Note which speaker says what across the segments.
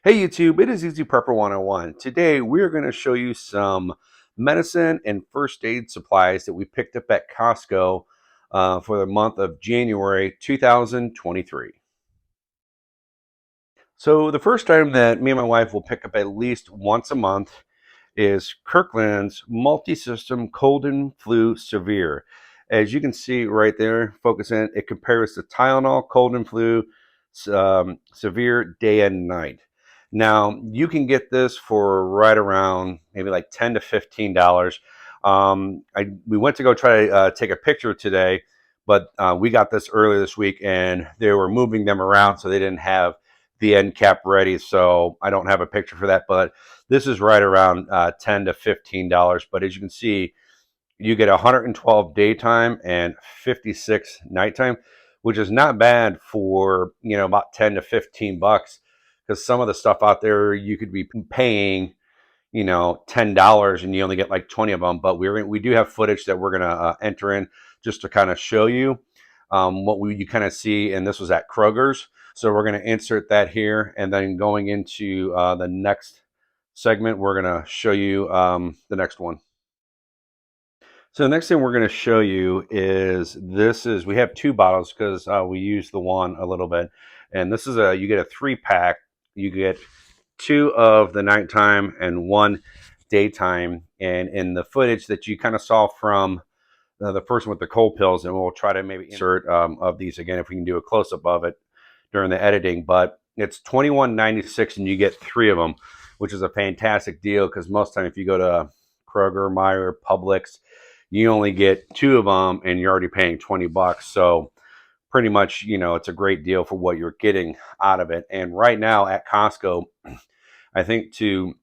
Speaker 1: Hey YouTube, it is Easy Prepper 101. Today we're going to show you some medicine and first aid supplies that we picked up at Costco for the month of January 2023. So the first item that me and my wife will pick up at least once a month is Kirkland's Multi-System Cold and Flu Severe. As you can see right there, focus in, it compares to Tylenol Cold and Flu Severe Day and Night. Now you can get this for right around maybe like $10 to $15. We went to go try to take a picture today, but we got this earlier this week, and they were moving them around, so they didn't have the end cap ready. So I don't have a picture for that, but this is right around $10 to $15. But as you can see, you get 112 daytime and 56 nighttime, which is not bad for, about 10 to 15 bucks. Because some of the stuff out there you could be paying, $10 and you only get like 20 of them. But we do have footage that we're gonna enter in just to kind of show you what you kind of see. And this was at Kroger's, so we're going to insert that here, and then going into the next segment, we're going to show you the next one. So the next thing we're going to show you is we have two bottles because we use the one a little bit, and this is you get a 3-pack. You get 2 of the nighttime and 1 daytime. And in the footage that you kind of saw from the first one with the cold pills, and we'll try to maybe insert of these again if we can do a close-up of it during the editing. But it's $21.96 and you get 3 of them, which is a fantastic deal, because most time if you go to Kroger, Meijer, Publix, you only get 2 of them and you're already paying 20 bucks. So pretty much, it's a great deal for what you're getting out of it. And right now at Costco, I think to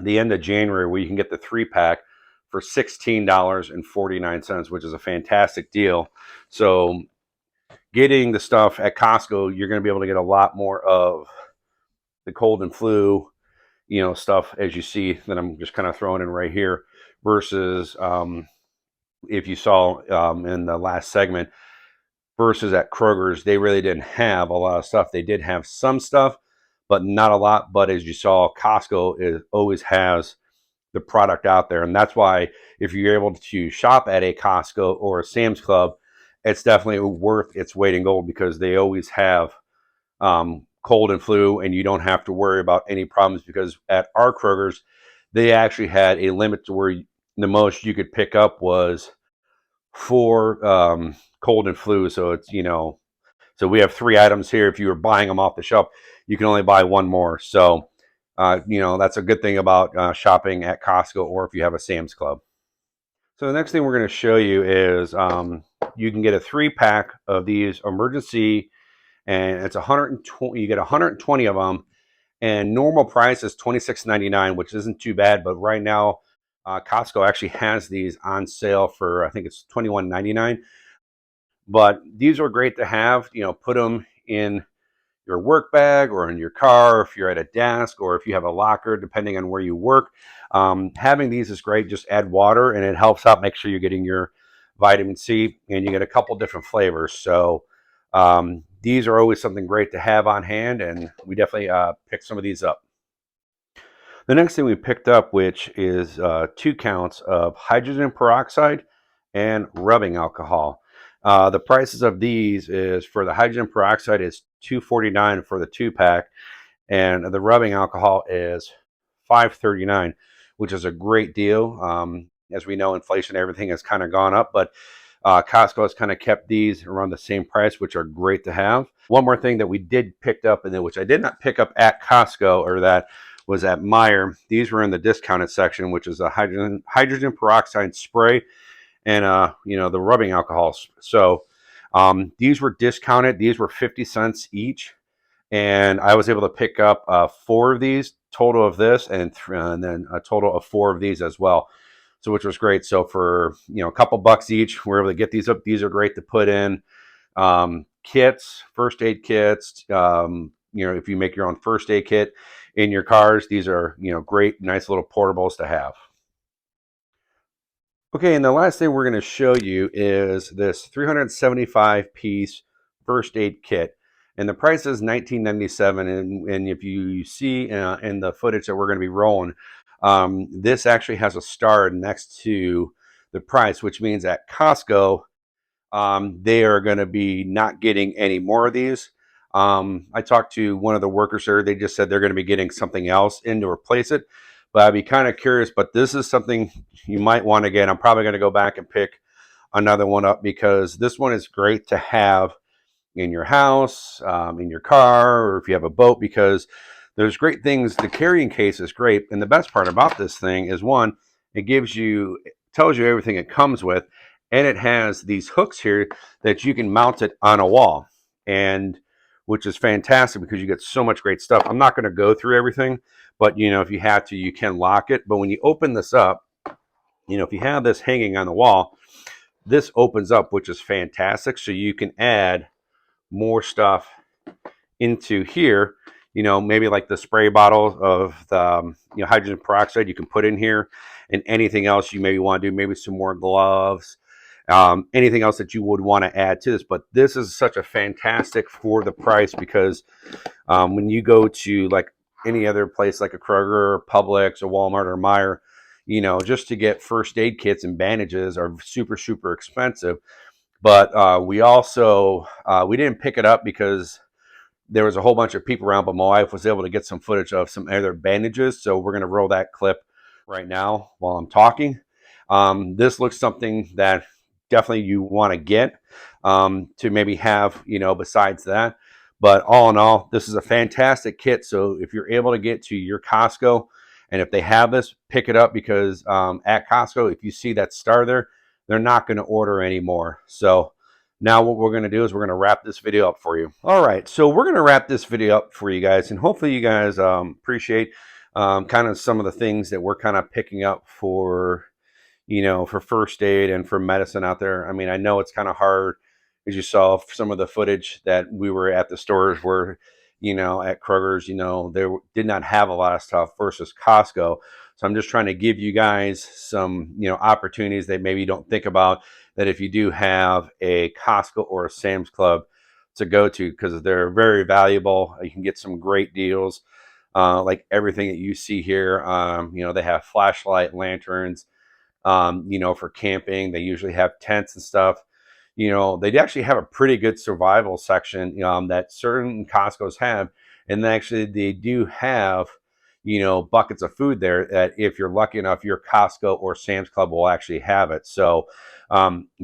Speaker 1: the end of January, where you can get the 3-pack for $16.49, which is a fantastic deal. So getting the stuff at Costco, you're going to be able to get a lot more of the cold and flu, stuff, as you see that I'm just kind of throwing in right here, versus if you saw in the last segment, versus at Kroger's, they really didn't have a lot of stuff. They did have some stuff, but not a lot. But as you saw, Costco always has the product out there. And that's why if you're able to shop at a Costco or a Sam's Club, it's definitely worth its weight in gold, because they always have cold and flu, and you don't have to worry about any problems. Because at our Kroger's, they actually had a limit to where the most you could pick up was 4 cold and flu. So it's, so we have 3 items here. If you were buying them off the shelf, you can only buy 1 more. So that's a good thing about shopping at Costco, or if you have a Sam's Club. So the next thing we're going to show you is you can get a 3-pack of these emergency, and it's 120. You get 120 of them, and normal price is $26.99, which isn't too bad. But right now, Costco actually has these on sale for, I think it's $21.99. But these are great to have. Put them in your work bag or in your car, if you're at a desk, or if you have a locker, depending on where you work. Having these is great. Just add water and it helps out. Make sure you're getting your vitamin C, and you get a couple different flavors. So these are always something great to have on hand, and we definitely pick some of these up. The next thing we picked up, which is 2 counts of hydrogen peroxide and rubbing alcohol. The prices of these is, for the hydrogen peroxide is $2.49 for the 2-pack, and the rubbing alcohol is $5.39, which is a great deal. As we know, inflation, everything has kind of gone up, but Costco has kind of kept these around the same price, which are great to have. One more thing that we did pick up, and then which I did not pick up at Costco, or that was at Meijer. These were in the discounted section, which is a hydrogen peroxide spray, and the rubbing alcohols. So these were discounted. These were 50 cents each, and I was able to pick up 4 of these, total of this, and then a total of 4 of these as well. So which was great. So for a couple bucks each, we're able to get these up. These are great to put in kits, first aid kits. If you make your own first aid kit in your cars, these are great, nice little portables to have. Okay, and the last thing we're going to show you is this 375 piece first aid kit. and the price is $19.97. And if you see in the footage that we're going to be rolling, this actually has a star next to the price, which means at Costco, they are going to be not getting any more of these. I talked to one of the workers there. They just said they're going to be getting something else in to replace it. But I'd be kind of curious. But this is something you might want to get. I'm probably going to go back and pick another one up because this one is great to have in your house, in your car, or if you have a boat, because there's great things. The carrying case is great. And the best part about this thing is, one, it tells you everything it comes with, and it has these hooks here that you can mount it on a wall, and which is fantastic because you get so much great stuff. I'm not going to go through everything, but if you have to, you can lock it. But when you open this up, if you have this hanging on the wall, this opens up, which is fantastic. So you can add more stuff into here, maybe like the spray bottle of the hydrogen peroxide you can put in here, and anything else you maybe want to do, maybe some more gloves, anything else that you would want to add to this. But this is such a fantastic for the price, because when you go to like any other place like a Kroger or Publix or Walmart or Meijer, just to get first aid kits and bandages are super, super expensive. But we also, we didn't pick it up because there was a whole bunch of people around, but my wife was able to get some footage of some other bandages. So we're going to roll that clip right now while I'm talking. This looks something that definitely you want to get to maybe have, besides that. But all in all, this is a fantastic kit. So if you're able to get to your Costco, and if they have this, pick it up, because at Costco, if you see that star there, they're not going to order anymore. So now what we're going to do is we're going to wrap this video up for you. All right, so we're going to wrap this video up for you guys, and hopefully you guys appreciate kind of some of the things that we're kind of picking up for, for first aid and for medicine out there. I mean, I know it's kind of hard, as you saw some of the footage that we were at the stores where, at Kroger's, they did not have a lot of stuff versus Costco. So I'm just trying to give you guys some, opportunities that maybe you don't think about, that if you do have a Costco or a Sam's Club to go to, because they're very valuable. You can get some great deals, like everything that you see here. They have flashlight, lanterns, for camping. They usually have tents and stuff. They actually have a pretty good survival section that certain Costco's have. And actually they do have, buckets of food there that if you're lucky enough, your Costco or Sam's Club will actually have it. So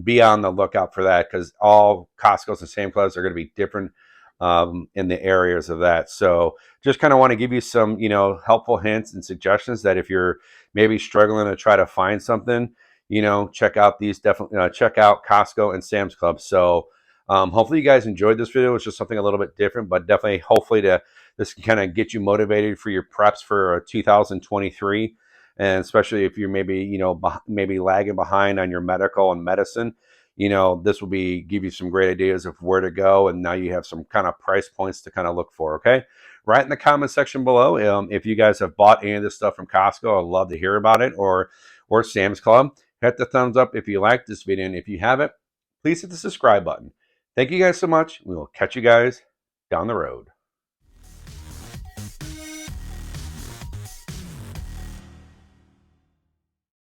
Speaker 1: be on the lookout for that, because all Costco's and Sam's Clubs are going to be different in the areas of that. So just kind of want to give you some, helpful hints and suggestions that if you're maybe struggling to try to find something, check out these, definitely check out Costco and Sam's Club. So hopefully you guys enjoyed this video. It's just something a little bit different, but definitely hopefully this can kind of get you motivated for your preps for 2023. And especially if you're maybe, maybe lagging behind on your medical and medicine, this will give you some great ideas of where to go. And now you have some kind of price points to kind of look for. Okay. Right in the comment section below. If you guys have bought any of this stuff from Costco, I'd love to hear about it, or Sam's Club. Hit the thumbs up if you liked this video. And if you haven't, please hit the subscribe button. Thank you guys so much. We will catch you guys down the road.